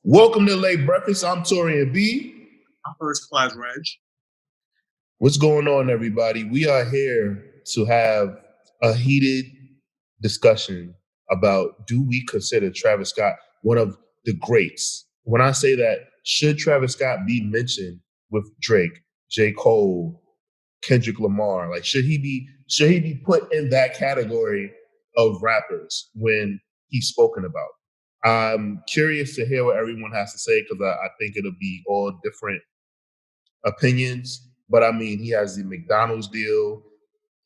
Welcome to Late Breakfast. I'm Taurian B. I'm first class Regg. What's going on, everybody? We are here to have a heated discussion about, do we consider Travis Scott one of the greats? When I say that, should Travis Scott be mentioned with Drake, J. Cole, Kendrick Lamar? Like, should he be put in that category of rappers when he's spoken about? I'm curious to hear what everyone has to say because I think it'll be all different opinions. But I mean, he has the McDonald's deal.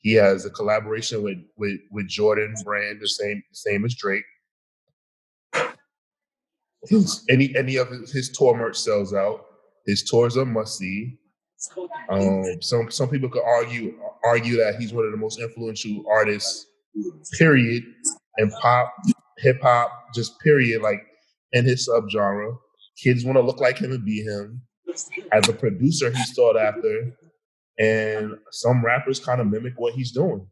He has a collaboration with Jordan Brand, the same as Drake. Any of his tour merch sells out. His tours are must see. Some people could argue that he's one of the most influential artists, period, in pop, hip hop, just period, like in his subgenre. Kids want to look like him and be him. As a producer, he's sought after, and some rappers kind of mimic what he's doing.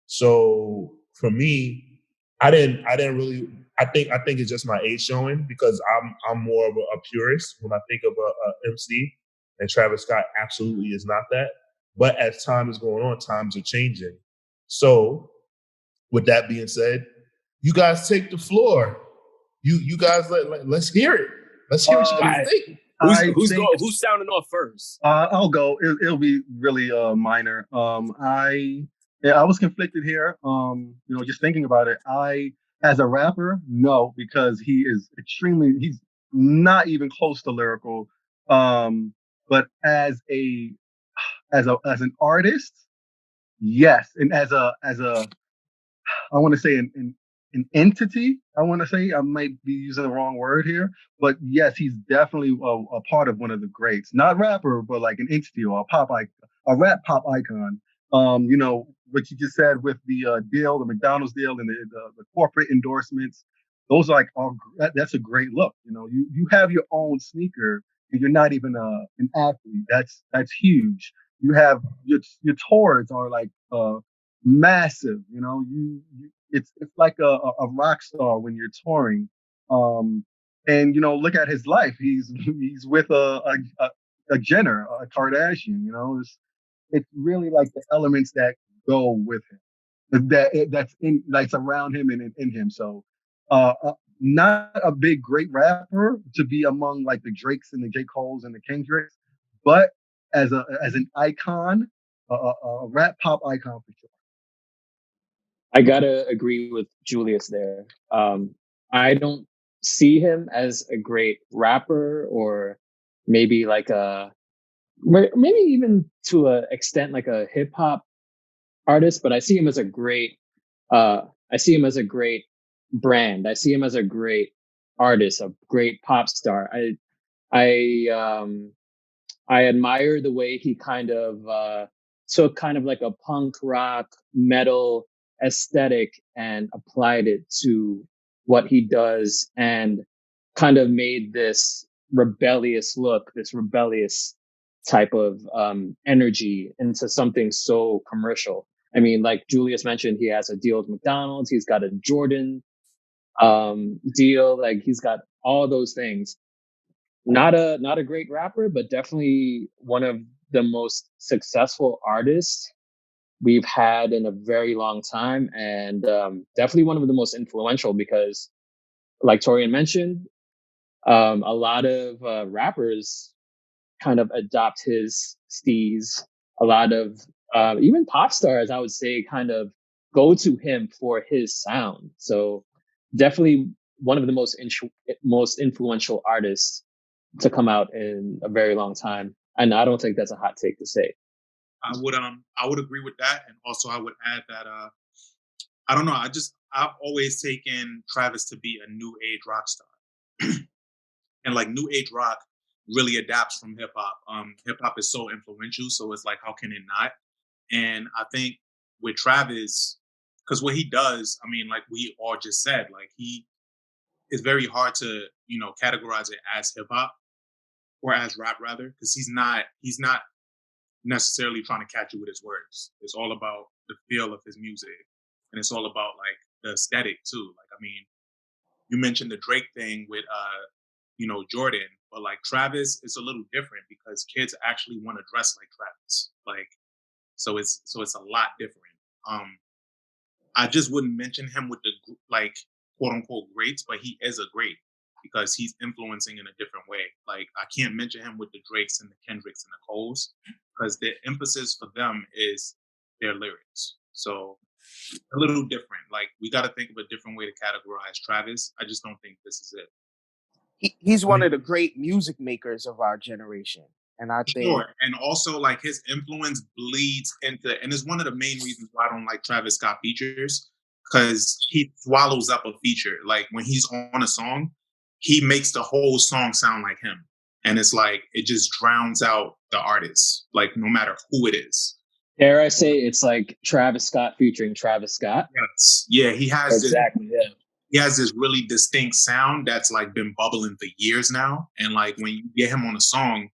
So for me, I didn't really. I think it's just my age showing because I'm more of a purist when I think of a MC, and Travis Scott absolutely is not that. But as time is going on, times are changing. So with that being said, you guys take the floor. You guys let's hear it. Let's hear what you guys think. Who's sounding off first? I'll go. It'll be really minor. I was conflicted here. Just thinking about it, as a rapper, no, because he's not even close to lyrical. But as an artist, yes, and as a I want to say an entity. I want to say I might be using the wrong word here, but yes, he's definitely a part of one of the greats. Not rapper, but like an entity or a rap pop icon. What you just said with the deal, the McDonald's deal, and the corporate endorsements. Those are that's a great look. You have your own sneaker, and you're not even an athlete. That's huge. You have your tours are like massive. It's like a rock star when you're touring. And look at his life. He's with a Jenner, a Kardashian. It's really like the elements that go with him, that's around him and in him. So, not a big great rapper to be among like the Drakes and the J. Coles and the Kendricks, but as an icon, a rap pop icon for sure. I gotta agree with Julius there. I don't see him as a great rapper, or maybe maybe even to an extent like a hip hop artist. But I see him as a great. I see him as a great brand. I see him as a great artist, a great pop star. I I admire the way he kind of took kind of like a punk rock metal aesthetic and applied it to what he does, and kind of made this rebellious look, this rebellious type of energy into something so commercial. I mean, like Julius mentioned, he has a deal with McDonald's. He's got a Jordan deal. Like, he's got all those things. Not a great rapper, but definitely one of the most successful artists we've had in a very long time, and definitely one of the most influential because, like Torian mentioned, a lot of rappers kind of adopt his steez. A lot of even pop stars, I would say, kind of go to him for his sound. So definitely one of the most influential artists to come out in a very long time. And I don't think that's a hot take to say. I would agree with that, and also I would add that I don't know. I've always taken Travis to be a new age rock star, and like new age rock really adapts from hip hop. Hip hop is so influential, so it's like, how can it not? And I think with Travis, because what he does, I mean, like we all just said, like it's very hard to categorize it as hip hop or as rap rather, because he's not necessarily trying to catch you with his words. It's all about the feel of his music, and it's all about like the aesthetic too. Like, I mean, you mentioned the Drake thing with Jordan. But like Travis, it's a little different because kids actually want to dress like Travis. Like, so it's a lot different. I just wouldn't mention him with the like quote unquote greats, but he is a great because he's influencing in a different way. Like I can't mention him with the Drakes and the Kendricks and the Coles because the emphasis for them is their lyrics. So a little different. Like we got to think of a different way to categorize Travis. I just don't think this is it. He's one of the great music makers of our generation. And I think sure. And also like his influence bleeds into, and it's one of the main reasons why I don't like Travis Scott features, because he swallows up a feature. Like when he's on a song, he makes the whole song sound like him. And it's like, it just drowns out the artist, like no matter who it is. Dare I say it's like Travis Scott featuring Travis Scott? Yes. Yeah, he has exactly. Yeah. He has this really distinct sound that's like been bubbling for years now. And like when you get him on a song,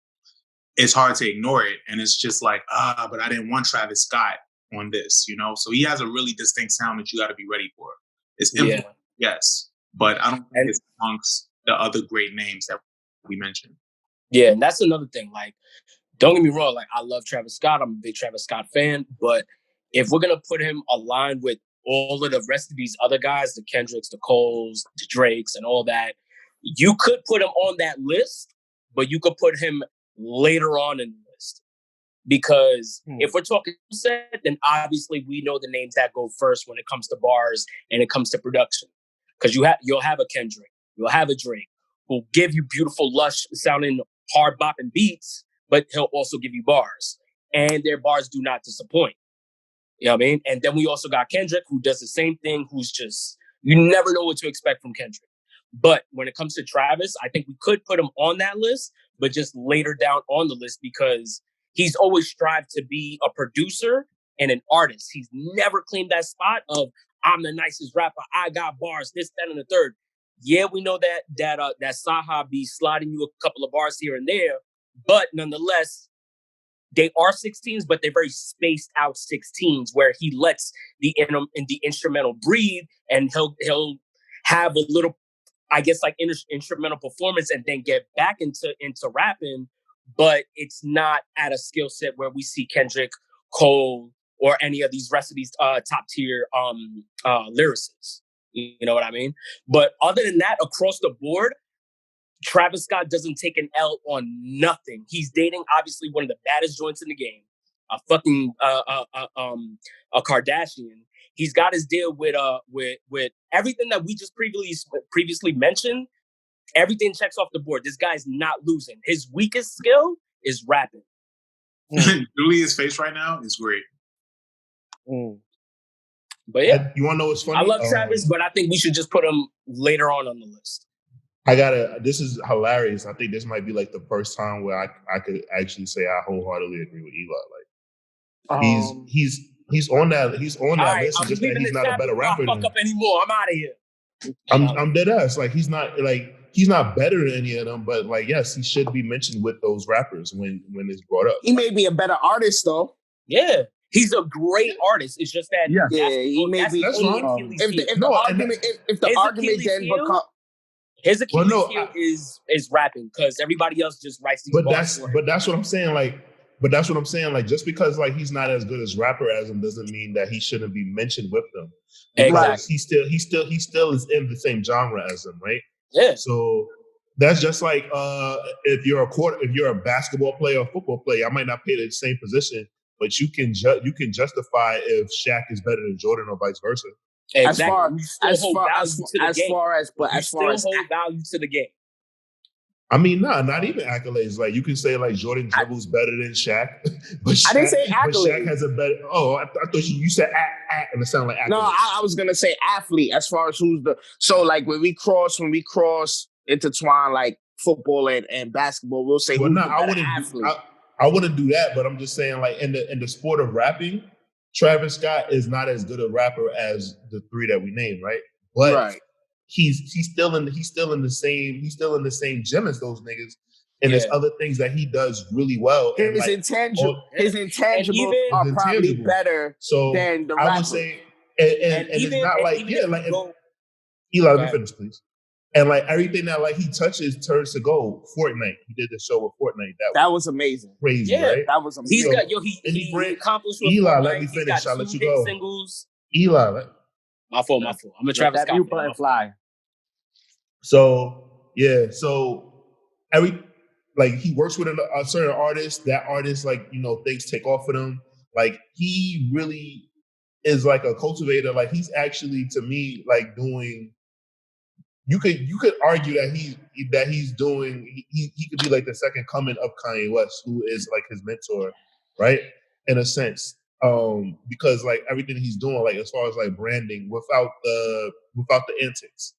it's hard to ignore it. And it's just like, but I didn't want Travis Scott on this, So he has a really distinct sound that you got to be ready for. It's yes, but I don't think it's amongst the other great names that we mentioned. Yeah, and that's another thing. Like, don't get me wrong. Like, I love Travis Scott. I'm a big Travis Scott fan. But if we're going to put him aligned with all of the rest of these other guys, the Kendricks, the Coles, the Drakes, and all that, you could put him on that list, but you could put him later on in the list. Because if we're talking set, then obviously we know the names that go first when it comes to bars and it comes to production. Because you'll have a Kendrick, you'll have a Drake, who'll give you beautiful, lush sounding, hard bopping beats, but he'll also give you bars. And their bars do not disappoint. You know what I mean? And then we also got Kendrick, who does the same thing, who's just, you never know what to expect from Kendrick. But when it comes to Travis, I think we could put him on that list, but just later down on the list because he's always strived to be a producer and an artist. He's never claimed that spot of, I'm the nicest rapper, I got bars, this, that, and the third. Yeah, we know that Saha be sliding you a couple of bars here and there, but nonetheless, they are 16s, but they're very spaced out 16s where he lets the instrumental breathe and he'll have a little, I guess, like instrumental performance and then get back into rapping, but it's not at a skill set where we see Kendrick, Cole, or any of these rest of these top tier lyricists. You know what I mean? But other than that, across the board, Travis Scott doesn't take an L on nothing. He's dating obviously one of the baddest joints in the game, a fucking a Kardashian. He's got his deal with everything that we just previously mentioned. Everything checks off the board. This guy's not losing. His weakest skill is rapping. Julia's face right now is great. But yeah, you want to know what's funny? I love Travis, but I think we should just put him later on the list. This is hilarious. I think this might be like the first time where I could actually say I wholeheartedly agree with Eli. Like he's on that list. It's just that he's not a better rapper. Fuck up anymore. I'm out of here. I'm dead ass. Like he's not better than any of them, but like yes, he should be mentioned with those rappers when it's brought up. He may be a better artist though. Yeah. He's a great artist. It's just that he may be. If the argument then becomes his Achilles heel is rapping because everybody else just writes these bars. But that's what I'm saying. Like just because like he's not as good as rapper as him doesn't mean that he shouldn't be mentioned with them. Because he still is in the same genre as them, right? Yeah. So that's just like if you're a basketball player or football player, I might not play the same position, but you can justify if Shaq is better than Jordan or vice versa. Exactly. As far as value to the game. I mean, not even accolades. Like you can say like Jordan dribbles better than Shaq, but Shaq, I didn't say accolades. But Shaq has a better. Oh, I thought you said and it sounded like accolades. No, I was gonna say athlete. As far as who's like when we cross intertwine like football and basketball, we'll say who's the better athlete. I wouldn't do that, but I'm just saying like in the sport of rapping, Travis Scott is not as good a rapper as the three that we named, right? But he's still in the same gym as those niggas, and there's other things that he does really well. His intangible are probably better than the rapper. I would say, and it's not like Eli, let me finish, please. And like everything that like he touches turns to gold. Fortnite, he did the show with Fortnite. That was amazing. Crazy, Yeah. right? That was He's amazing. got he accomplished with Eli, Fortnite. let me He's got finish. I'll 2 let you hit go. singles. Eli, My fault. I'm a Let Travis that Scott mute fan. button fly. so yeah, so like he works with a certain artist. That artist, like, you know, things take off for them. Like he really is like a cultivator. Like he's actually, to me, like doing. You could argue that he's doing. He could be like the second coming of Kanye West, who is like his mentor, right? In a sense, because like everything he's doing, like as far as like branding, without the antics.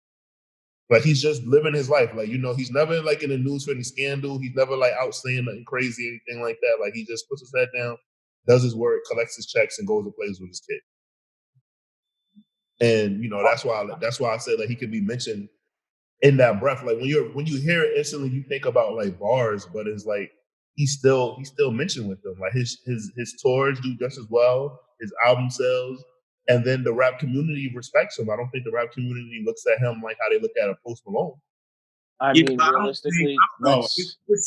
Like he's just living his life. Like, you know, he's never like in the news for any scandal. He's never like out saying nothing crazy, anything like that. Like he just puts his head down, does his work, collects his checks, and goes and plays with his kid. And you know, that's why I said like he could be mentioned in that breath. Like when you hear it instantly, you think about like bars, but it's like he's still mentioned with them. Like his tours do just as well, his album sales. And then the rap community respects him. I don't think the rap community looks at him like how they look at a Post Malone. I mean, realistically,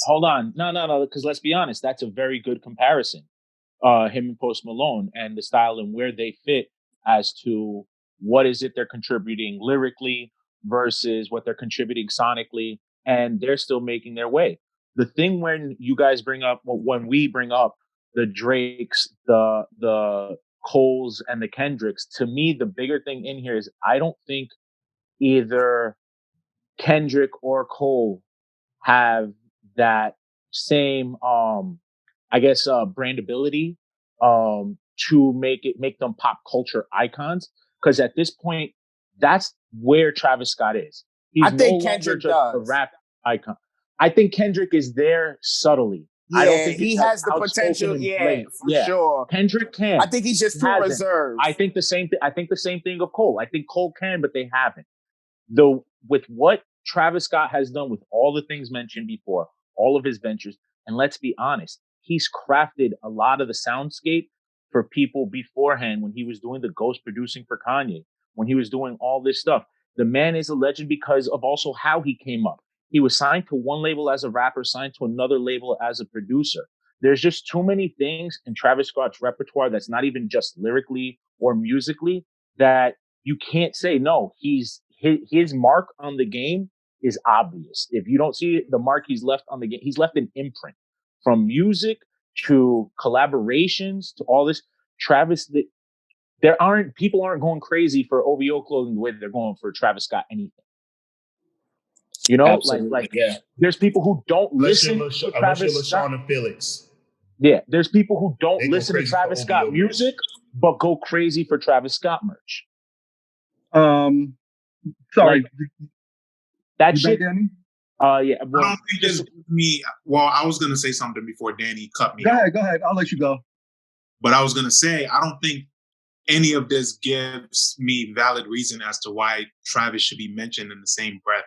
hold on. No, because let's be honest, that's a very good comparison. Him and Post Malone and the style and where they fit as to what is it they're contributing lyrically versus what they're contributing sonically, and they're still making their way. The thing when we bring up the Drakes, the Coles, and the Kendricks, to me, the bigger thing in here is I don't think either Kendrick or Cole have that same brandability to make them pop culture icons, because at this point that's where Travis Scott is. He's I think no Kendrick longer just a rap icon. I think Kendrick is there subtly. Yeah, I don't think he has the potential. Yeah, for sure. Kendrick can. I think he's just too reserved. I think the same thing of Cole. I think Cole can, but they haven't. Though with what Travis Scott has done with all the things mentioned before, all of his ventures, and let's be honest, he's crafted a lot of the soundscape for people beforehand when he was doing the ghost producing for Kanye, when he was doing all this stuff. The man is a legend because of also how he came up. He was signed to one label as a rapper, signed to another label as a producer. There's just too many things in Travis Scott's repertoire that's not even just lyrically or musically that you can't say no. His mark on the game is obvious. If you don't see the mark he's left on the game, he's left an imprint from music to collaborations to all this. Travis, people aren't going crazy for OVO clothing the way that they're going for Travis Scott anything. You know, Absolutely, yeah. There's people who don't listen to Travis Scott. LaShawn and Felix. Yeah, there's people who don't They listen go to crazy Travis for Scott OVO music, but go crazy for Travis Scott merch. Sorry. That You shit. back, Danny? Yeah. I don't think it's me. Well, I was gonna say something before Danny cut me. Go ahead. I'll let you go. But I was gonna say I don't think any of this gives me valid reason as to why Travis should be mentioned in the same breath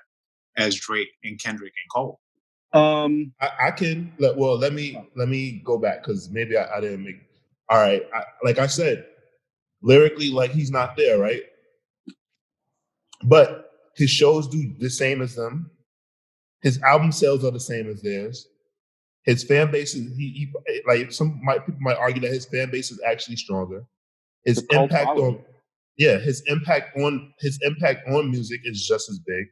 as Drake and Kendrick and Cole. I can let me go back because maybe I didn't make. All right, like I said, lyrically, like he's not there, right? But his shows do the same as them. His album sales are the same as theirs. His fan base is he like people might argue that his fan base is actually stronger. His impact on his impact on music is just as big.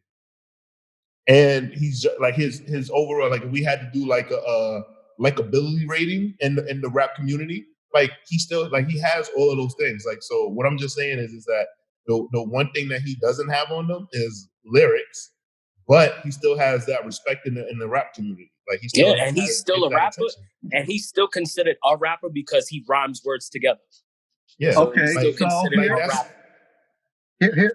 And he's just, like his overall, like if we had to do like a likability rating in the rap community, like he still like he has all of those things. Like, so what I'm just saying is that the one thing that he doesn't have on them is lyrics, but he still has that respect in the rap community. Like he still and he's still a rapper, attention. and he's still considered a rapper because he rhymes words together. Yeah. So okay. he's still considered a rapper.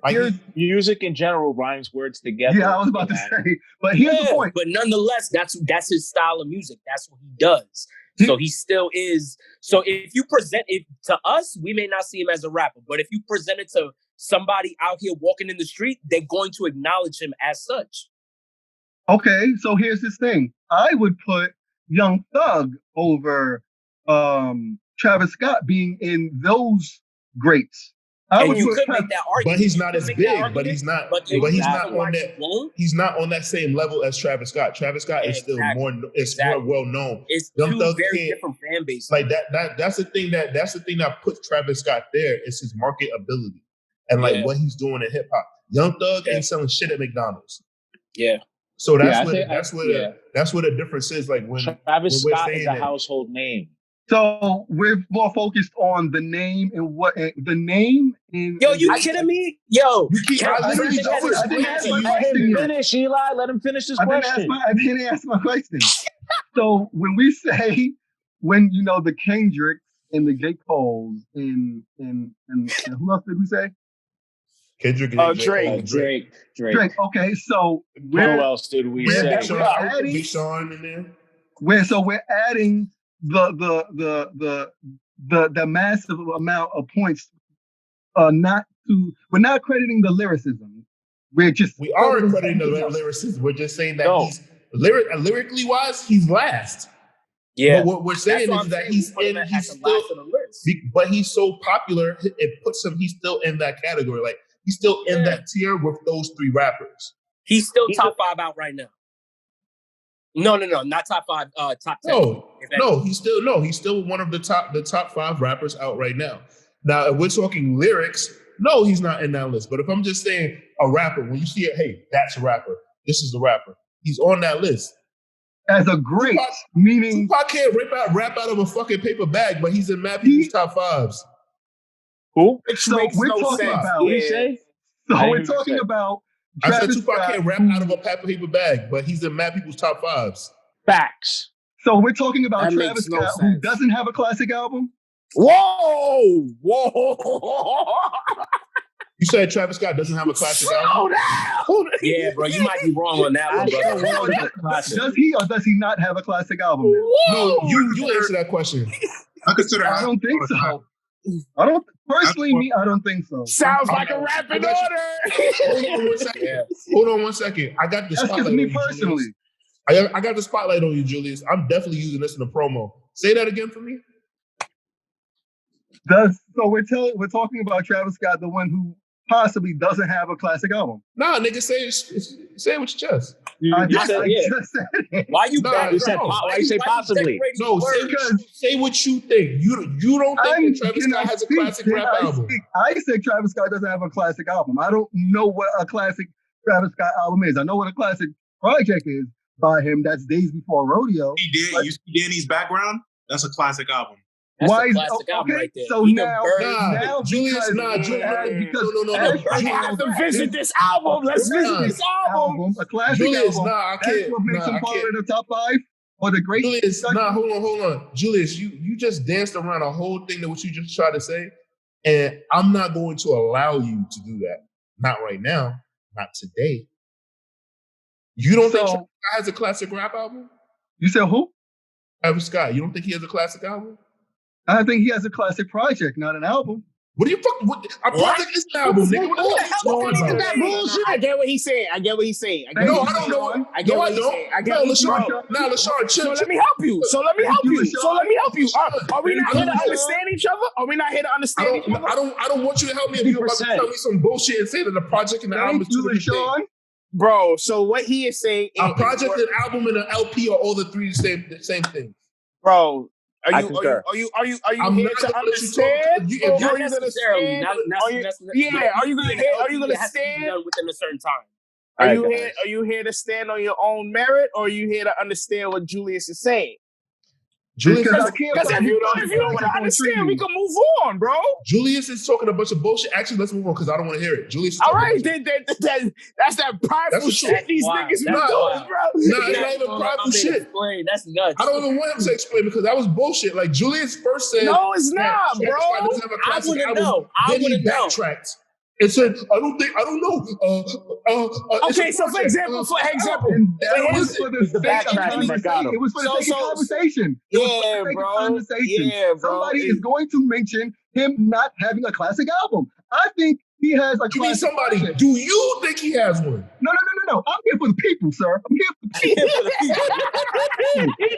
Here's music in general rhymes words together. Yeah, I was about to say, but here's the point. But nonetheless, that's his style of music. That's what he does. So he still is. So if you present it to us, we may not see him as a rapper, but if you present it to somebody out here walking in the street, they're going to acknowledge him as such. Okay, so here's this thing. I would put Young Thug over Travis Scott being in those greats I And would you put could Pep, make that argument. But he's not You as could make that big. But argument, he's not. but But he's not Exactly. on that. won't. He's not on that same level as Travis Scott. Travis Scott is still more. It's more well known. It's Young two Thug very can't- different fan bases. Like that. That's the thing that puts Travis Scott there. Is his market ability and like Yeah. what he's doing in hip hop. Young Thug Yeah. ain't selling shit at McDonald's. Yeah. So Yeah, that's where the difference is. Like when Travis when we're Scott is saying a that- household name. So we're more focused on the name and what the name. And Yo, you kidding me? Yo, I literally just I didn't explained ask to my you. Let question him yet. finish, Eli. Let him finish his I question. didn't ask my question. So when we say when the Kendricks and the J. Coles and who else did we say? Kendrick, Drake. Drake. Okay, so Who we're else did we Yeah, say? Big Sean, adding- Big Sean in there. we're adding the massive amount of points. We're not crediting the lyricism. We're just We are crediting the everything else. lyricist. We're just saying that No. he's lyrically wise, he's last. yeah. But what we're saying That's what is I'm that saying. he's We put him in. at He's the still. last of the list. But he's so popular, it puts him. He's still in that category. Like he's still in that tier with those three rappers. He's still top 5 out right now. No, not top 5. Top 10. He's still one of the top 5 rappers out right now. Now, if we're talking lyrics, no, he's not in that list. But if I'm just saying a rapper, when you see it, hey, that's a rapper. This is a rapper. He's on that list. As a great, meaning Tupac can't rap out of a fucking paper bag, but he's in mad people's top 5s. Who? so makes we're no talking sense. about. What did he say? So I we're didn't even talking say. about. I said Travis Tupac Scott, can't rap out of a paper bag, but he's in mad people's top 5s. Facts. So we're talking about That Travis makes no Scott, who sense. doesn't have a classic album. Whoa! You said Travis Scott doesn't have a classic album? Yeah, bro, you might be wrong on that one, That's brother. the world of a classic. Does he or does he not have a classic album? Then? No, you answer that question. I consider. I don't think so. I don't personally. I don't think so. Sounds like a rap in order. Hold on 1 second. Yeah. Hold on 1 second. I got the That's spotlight just me on you, personally. Julius. I got the spotlight on you, Julius. I'm definitely using this in the promo. Say that again for me. So we're talking about Travis Scott, the one who possibly doesn't have a classic album. Nah, nigga, say it with your chest. I You said, yeah. just said it. Why you Nah, back? you said why you say possibly? No, say what you think. You don't think that Travis Can Scott I has a speak? classic Can rap I album? speak? I said Travis Scott doesn't have a classic album. I don't know what a classic Travis Scott album is. I know what a classic project is by him. That's Days Before Rodeo. You see Danny's background? That's a classic album. That's Why a is classic album okay? right there. So He done now, burned- Nah, Julius, no. because We have to visit this album. Let's visit this album. a classic Julius, album. I That's can't. what makes him I part can't. of the top 5 or the great. Julius, hold on. Julius, you just danced around a whole thing that what you just tried to say, and I'm not going to allow you to do that. Not right now. Not today. You don't think Travis Scott has a classic rap album? You said who? Travis Scott. You don't think he has a classic album? I think he has a classic project, not an album. What do you fuck? A project is an album, nigga. What the hell are you talking about? Bullshit. I get what he's saying. No, I don't know. I get what he's saying. I get what he's saying. LaShawn, chill. So let me help you. Are we not here to understand each other? Are we not here to understand each other? I don't want you to help me if you're about to tell me some bullshit and say that the project and the album is two different things. Bro, so what he is saying is A project, an album, and an LP are all the three the same thing. Bro, I are concur. you I'm here not to gonna let you talk. understand? If Or you're are you gonna stand? Are you gonna stand? done within a certain time? Are you here to stand on your own merit, or are you here to understand what Julius is saying? Julius, Because if you don't want to understand, we can move on, bro. Julius is talking a bunch of bullshit. Actually, let's move on because I don't want to hear it. Julius is All talking right, a bunch of- that's that prideful That's shit these Wow. niggas be That's doing, wild. bro. Nah, it's not even prideful shit. Explain. That's nuts. I don't even want him to explain because that was bullshit. Like Julius first said, No, it's that not, Travis bro. Scott doesn't have a I classic wouldn't album. know. I Then he wouldn't know. backtracked and said, I don't know. It's Okay, a so for project. example, And that That was was for the the sake of backtracking that got conversation. him. It was for the sake of conversation. It was for Yeah, the sake of bro. conversation. Yeah, bro. Somebody is going to mention him not having a classic album. I think he has a You mean classic somebody? project. Do you think he has one? No. I'm here for the people, sir. I'm here for the people.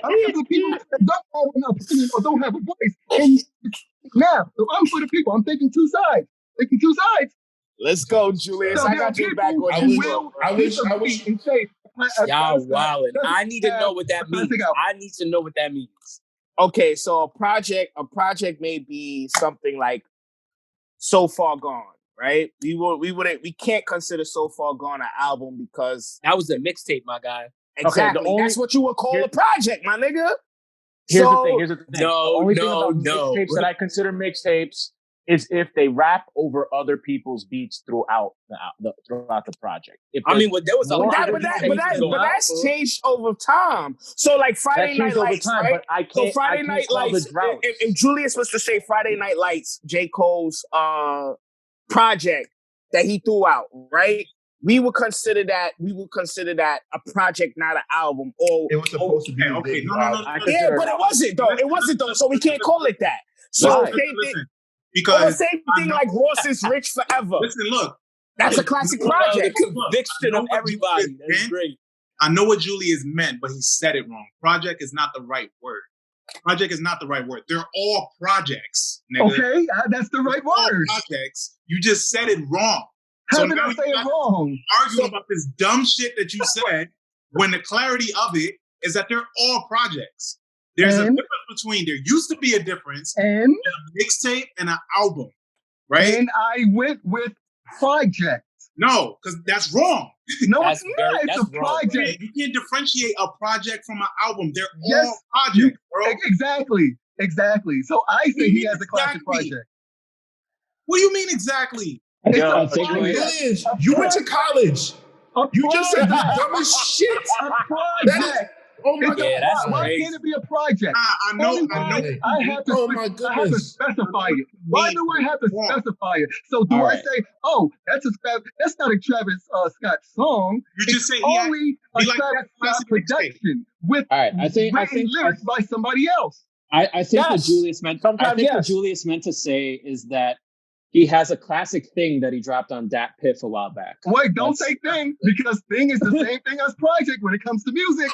I'm here for the people that don't have an opinion or don't have a voice. And now, so I'm for the people. I'm thinking two sides. taking two sides. Let's go, Julius. So I there are got your back people on who this. will I wish- and say Y'all wildin'. I need to know what that means. classic album. I need to know what that means. Okay, so a project may be something like So Far Gone, right? We can't consider So Far Gone an album because That was a mixtape, my guy. exactly that's what you would call a project, my nigga. Here's So- the thing. The only thing about mixtapes that I consider mixtapes is if they rap over other people's beats throughout the project. I mean, there was a more lot other of people But that's changed over time. So like Friday Night Lights, right? but I can't. So Friday I can't Night call the Lights. droughts. If Julius was to say Friday Night Lights, J. Cole's project that he threw out, right? We would consider that a project, not an album. Or It was supposed to be. his Okay, debut no. album. yeah, but it wasn't though. It wasn't though. So we can't call it that. So Why? same thing. Listen, Or because same thing like Ross is Rich Forever. listen, look, That's a classic Well, project. The conviction of everybody. That's great. I know what Julius meant, but he said it wrong. Project is not the right word. Project is not the right word. They're all projects, nigga. Okay, that's the right All word. projects. You just said it wrong. How So did now I you say it got- wrong? Arguing about this dumb shit that you said when the clarity of it is that they're all projects. There's a And? difference between, there used to be a difference And in a mixtape and an album, right? and I went with project. No, because that's wrong. No, That's it's very- not. It's that's a wrong, bro. project. You can't differentiate a project from an album. They're Yes, all projects, bro. Exactly. So I say he has a classic Exactly. project. What do you mean exactly? It's Yo, a I think project. Julius, you went to college. A You just said the project. dumbest shit. A That is, project. oh my It's god. Yeah, that's why crazy. can't it be a project? I know. Only why I have to. Oh my I have to goodness. specify it. Why do I have to Wrong. specify it? So do All I right. say, oh, that's not a Travis Scott song? You It's just say he only a he like Travis that Scott classic mixtape. production with All right, I think lyrics by somebody else. I think what Yes. Julius meant. Sometimes I think what yes. Julius meant to say is that he has a classic thing that he dropped on Dat Piff a while back. Wait, don't That's- say thing, because thing is the same thing as project when it comes to music.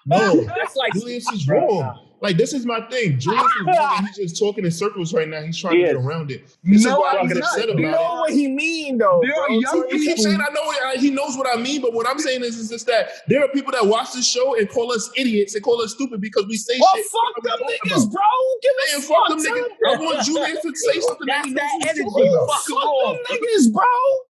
No, That's like Julius is wrong. Like, this is my thing. Julius is wrong, and he's just talking in circles right now. He's trying He to get is. around it. This No, is why I'm I'm not. upset You about know it. what he mean though, There are bro. young You keep people. saying I know he knows what I mean, but what I'm saying is just that there are people that watch this show and call us idiots and call us stupid because we say Well, shit. fuck them we don't niggas, know. bro. Give a Man, fuck, fuck them son. niggas. I want Julius to say something that he knows That's what that he's energy. talking about. Fuck them niggas, bro.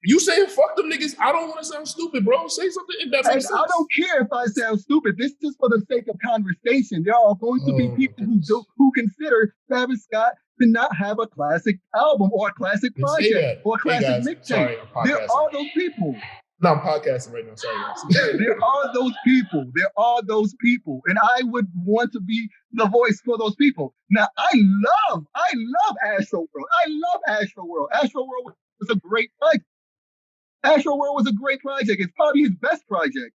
You saying fuck them niggas? I don't want to sound stupid, bro. Say something if that And makes sense. I don't care if I sound stupid. This is for the sake of conversation. There are going to be Oh, people who consider Travis Scott to not have a classic album or a classic Then say project that. or a Hey, classic guys, mixtape. sorry, I'm There podcasting. are those people. No, I'm podcasting right now. Sorry, guys. There are those people. There are those people. And I would want to be the voice for those people. Now, I love Astro World. I love Astro World. Astro World was a great project. Astro World was a great project. It's probably his best project.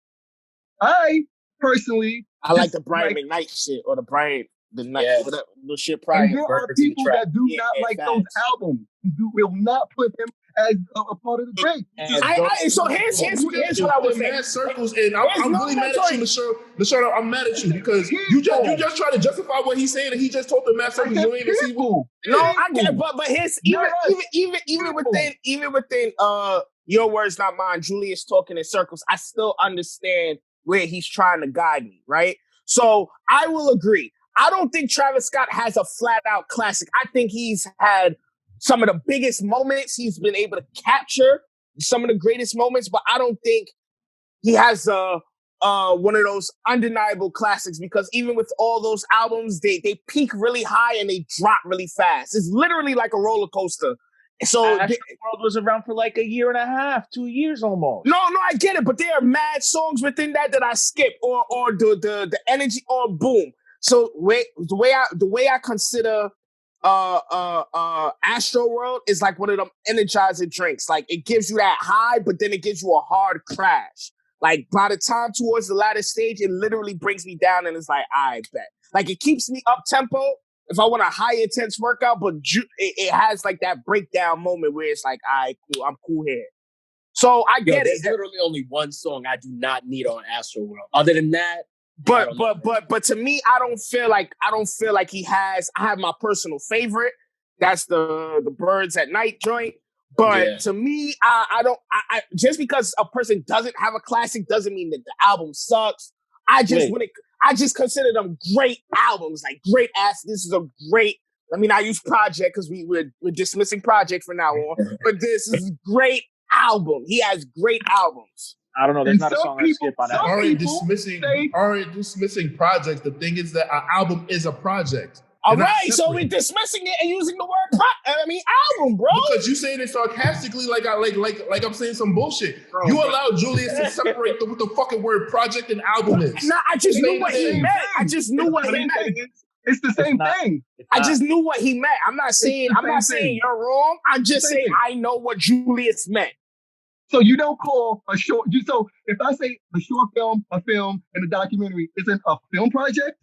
I personally, I like just the Brian like- McKnight shit or the night, Yeah. whatever, the shit prior. and there are Birds in the people Trap. that do Yeah, not like facts. those albums. Who will not put him as a part of the great. So here's what I would say. Mad circles, and I'm There's no really mad at choice. you, Lashana. I'm mad at you because you just try to justify what he's saying, and he just told the mad circles. You ain't even see what. People. No, I get it, but here's even within your words, not mine, Julius talking in circles, I still understand where he's trying to guide me, right? So I will agree. I don't think Travis Scott has a flat out classic. I think he's had some of the biggest moments. He's been able to capture some of the greatest moments, but I don't think he has one of those undeniable classics, because even with all those albums, they peak really high and they drop really fast. It's literally like a roller coaster. So Astro World was around for like a year and a half, 2 years almost. no, I get it, but there are mad songs within that I skip, or the energy, or boom. So the way I consider Astro World is like one of them energizer drinks. Like, it gives you that high, but then it gives you a hard crash. Like, by the time towards the latter stage, it literally brings me down, and it's like, I bet. Like, it keeps me up tempo if I want a high intense workout, but it has like that breakdown moment where it's like, all right, cool, I'm cool here. So I get There's it. literally only one song I do not need on Astro World. Other than that, But I don't know. to me, I don't feel like he has. I have my personal favorite, That's the Birds at Night joint. But to me, I don't. I just because a person doesn't have a classic doesn't mean that the album sucks. I just consider them great albums, like great ass. This is a great. Let me not use Project because we're dismissing Project from now on. But this is a great album. He has great albums. I don't know. There's not a song I skip on that. Aren't dismissing projects. The thing is that an album is a project. All right, so we're dismissing it and using the word album, bro. Because you saying it sarcastically, like I'm saying some bullshit. Bro, you allow Julius to separate what the fucking word project and album is. Nah, I just knew what he meant. I just knew what he meant. It's the same thing. I just knew what he meant. I'm not saying you're wrong. I'm just saying I know what Julius meant. So you don't call a short. So if I say a short film, a film, and a documentary isn't a film project.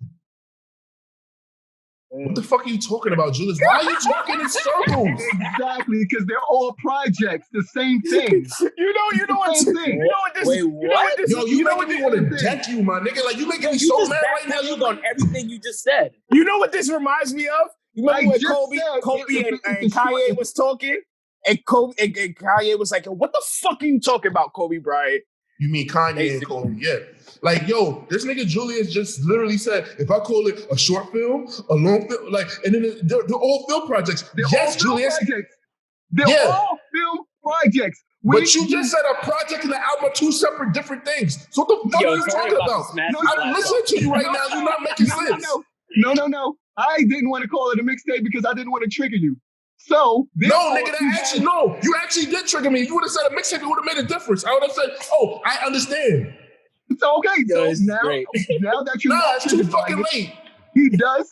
What the fuck are you talking about, Julius? Why are you talking in circles? Exactly, because they're all projects, the same thing. You know what this Yo, you making me want to deck you, my nigga. Like, you making me so mad right now. You on everything you just said. You know what this reminds me of? You remember when Kobe and Kanye was talking? And Kanye was like, what the fuck are you talking about, Kobe Bryant? You mean Kanye and Kobe, yeah. Like, yo, this nigga Julius just literally said, if I call it a short film, a long film, like, and then they're all film projects. Yes, Julius. They're all film projects. But you just said a project and an album are two separate different things. So what the fuck are you talking about? I'm listening to you right now. You're not making sense. No. I didn't want to call it a mixtape because I didn't want to trigger you. So no, nigga, you actually did trigger me. If you would have said a mixtape, it would have made a difference. I would have said, oh, I understand. So okay, so now that you it's too fucking late. He does.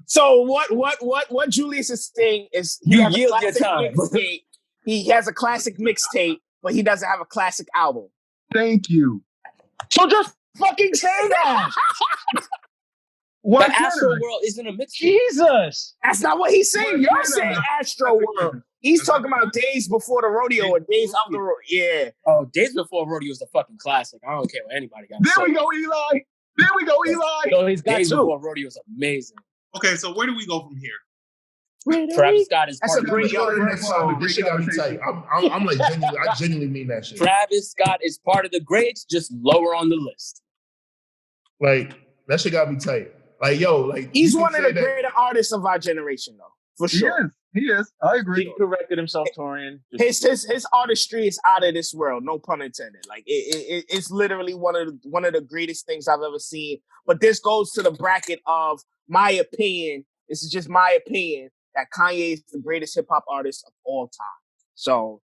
So what Julius is saying is you yield your time. He has a classic mixtape, but he doesn't have a classic album. Thank you. So just fucking say that. But Astro World isn't a mixtape. Jesus, that's not what he's saying. You're saying Astro World. He's talking about Days Before the Rodeo or Days After Rodeo. Yeah. Oh, Days Before Rodeo is the fucking classic. I don't care what anybody got. There we go, Eli. So he's got Days Before Rodeo is amazing. Okay, so where do we go from here? Travis Scott is part of this shit got me tight. I'm like I genuinely mean that shit. Travis Scott is part of the greats, just lower on the list. Like that shit got me tight. Like yo, like he's one of the greater artists of our generation, though, for sure. He is. I agree. He corrected himself, Taurian. His artistry is out of this world. No pun intended. Like it's literally one of the greatest things I've ever seen. But this goes to the bracket of my opinion. This is just my opinion that Kanye is the greatest hip hop artist of all time. So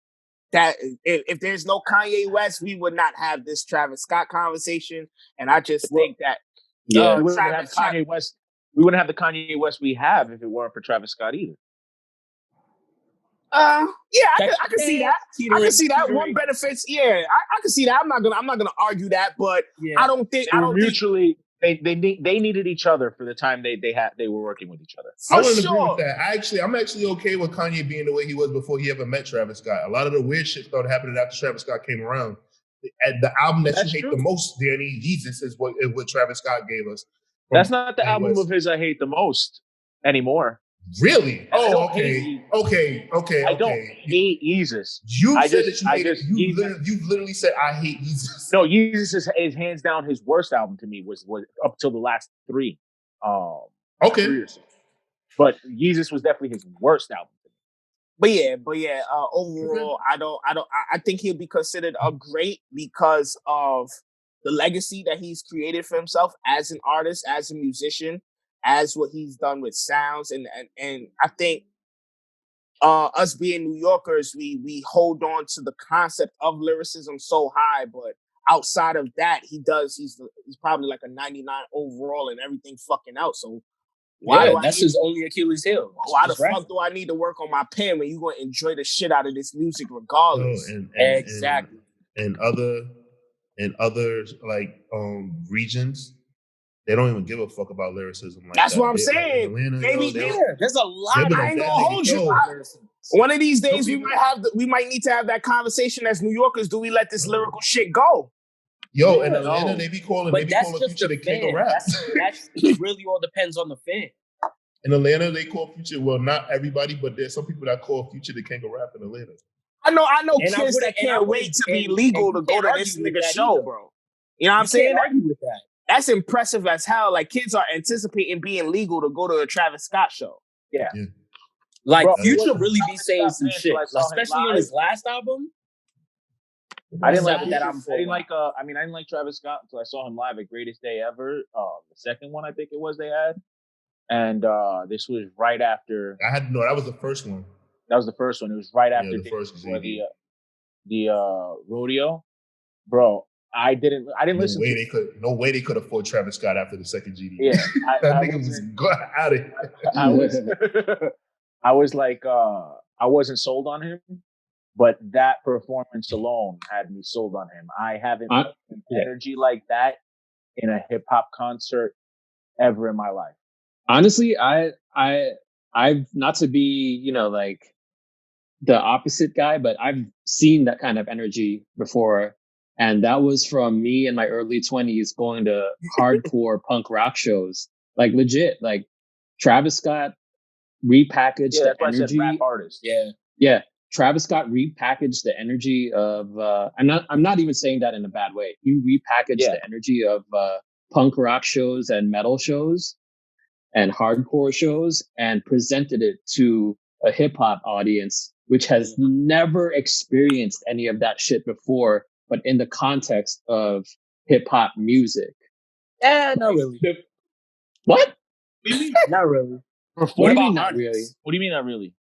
that if there's no Kanye West, we would not have this Travis Scott conversation. And I just think that we wouldn't have Kanye West. We wouldn't have the Kanye West we have if it weren't for Travis Scott either. I can see that. I can see that. One benefits. Yeah, I can see that. I'm not gonna argue that, but I don't think mutually. They needed each other for the time they were working with each other. I wouldn't agree with that. I'm actually okay with Kanye being the way he was before he ever met Travis Scott. A lot of the weird shit started happening after Travis Scott came around. And the album that you hate the most, Danny, Jesus, is what Travis Scott gave us. That's not the album of his I hate the most anymore. Really? Oh, okay. I don't hate Yeezus. You literally said I hate Yeezus. No, Yeezus is hands down his worst album to me was up till the last three. Okay. 3 or so. But Yeezus was definitely his worst album to me. But yeah. Overall, I think he'll be considered a great because of the legacy that he's created for himself as an artist, as a musician, as what he's done with sounds. And I think us being New Yorkers, we hold on to the concept of lyricism so high, but outside of that, he's probably like a 99 overall and everything fucking out. So that's his only Achilles heel. Why the fuck do I need to work on my pen when you're going to enjoy the shit out of this music regardless? Exactly. And other like regions, they don't even give a fuck about lyricism. Like that's what I'm saying. There's a lot. I ain't gonna hold you. One of these days, we might need to have that conversation as New Yorkers. Do we let this lyrical shit go? Yo, in Atlanta, they be calling Future the king of rap. That's really all depends on the fan. In Atlanta, they call Future. Well, not everybody, but there's some people that call Future the king of rap in Atlanta. I know And I kids wouldn't- that and I can't wait wouldn't- to be and legal to you go can't to argue this with nigga's that show, either. bro. You know what I'm You saying? can't argue with that. That's impressive as hell. Like kids are anticipating being legal to go to a Travis Scott show. Yeah. Like Bro, Future I really be wasn't saying Scott some fan shit, till I saw him especially on live. his last album. I didn't like That that. album. I didn't like. I didn't like Travis Scott until I saw him live at Greatest Day Ever. The second one, I think it was they had, and this was right after. That was the first one. That was the first one. It was right after the first CD. the rodeo, bro. I didn't listen to. No way they could afford Travis Scott after the second GD. Yeah, that nigga was out of here. I was like, I wasn't sold on him. But that performance alone had me sold on him. I haven't felt energy like that in a hip hop concert ever in my life. Honestly, I've not to be, like the opposite guy, but I've seen that kind of energy before. And that was from me in my early 20s going to hardcore punk rock shows. Like legit, like Travis Scott repackaged the energy. I said rap artist. Yeah. Travis Scott repackaged the energy of I'm not even saying that in a bad way. He repackaged the energy of punk rock shows and metal shows and hardcore shows and presented it to a hip hop audience which has never experienced any of that shit before, but in the context of hip hop music. Not really. What? Not really. What do you mean not really? What do you mean not really?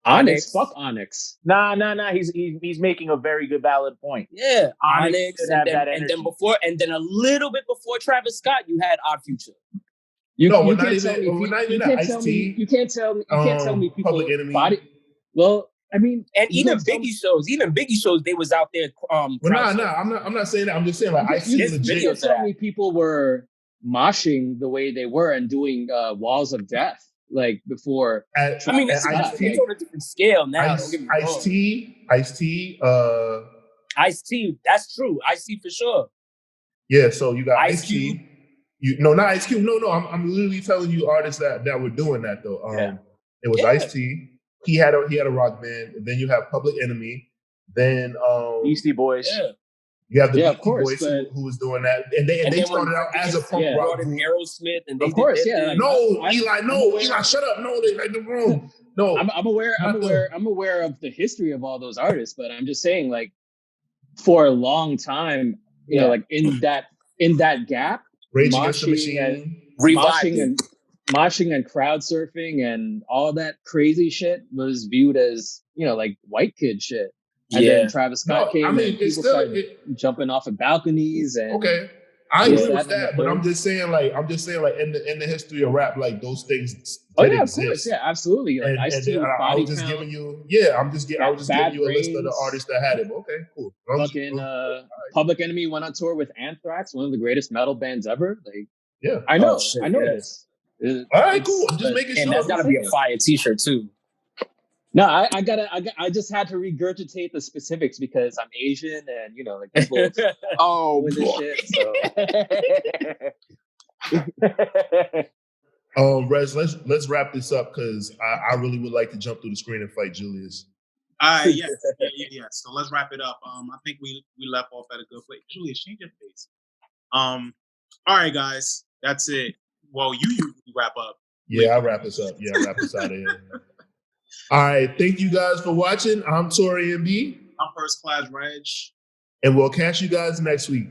Onyx. Fuck Onyx. Nah. He's making a very good valid point. Yeah, Onyx and then a little bit before Travis Scott, you had Odd Future. You can't tell me people Public Enemy. Well, I mean, and even Biggie shows, they was out there. I'm not saying that. I'm just saying like I see legit. You can't tell me people were moshing the way they were and doing walls of death like before. It's on a different scale now. Ice-T. Ice-T, that's true. Ice-T for sure. Yeah, so you got Ice Ice-T. Not Ice Cube. No. I'm literally telling you artists that were doing that though. It was Ice-T. He had a rock band. Then you have Public Enemy. Then Beastie Boys. Yeah. You have the Beastie Boys who was doing that, and they started out as a punk rock group. Aerosmith, and they Eli, shut up! No, they like the room. No, I'm aware of the history of all those artists, but I'm just saying, like, for a long time, you know, like in that gap, Rage Against the Machine, moshing and crowd surfing and all that crazy shit was viewed as, like white kid shit. And then Travis Scott came and people started jumping off of balconies and I agree with that, but I'm just saying like in the history of rap, like those things exist. Of course, absolutely. Like, I was just giving you a list of the artists that had it. Okay, cool. Fucking Public Enemy went on tour with Anthrax, one of the greatest metal bands ever. Like, I know this. All right, cool. I'm just making sure. And that's gotta be a fire T-shirt too. No, I just had to regurgitate the specifics because I'm Asian and like people with this shit. So Rez, let's wrap this up because I really would like to jump through the screen and fight Julius. Yeah. So let's wrap it up. I think we left off at a good place. Julius, change your face. All right, guys, that's it. Well, you usually wrap up. Yeah, I'll wrap us up. Yeah, I'll wrap us out of here. All right, thank you guys for watching. I'm Taurian B. I'm First Class Regg. And we'll catch you guys next week.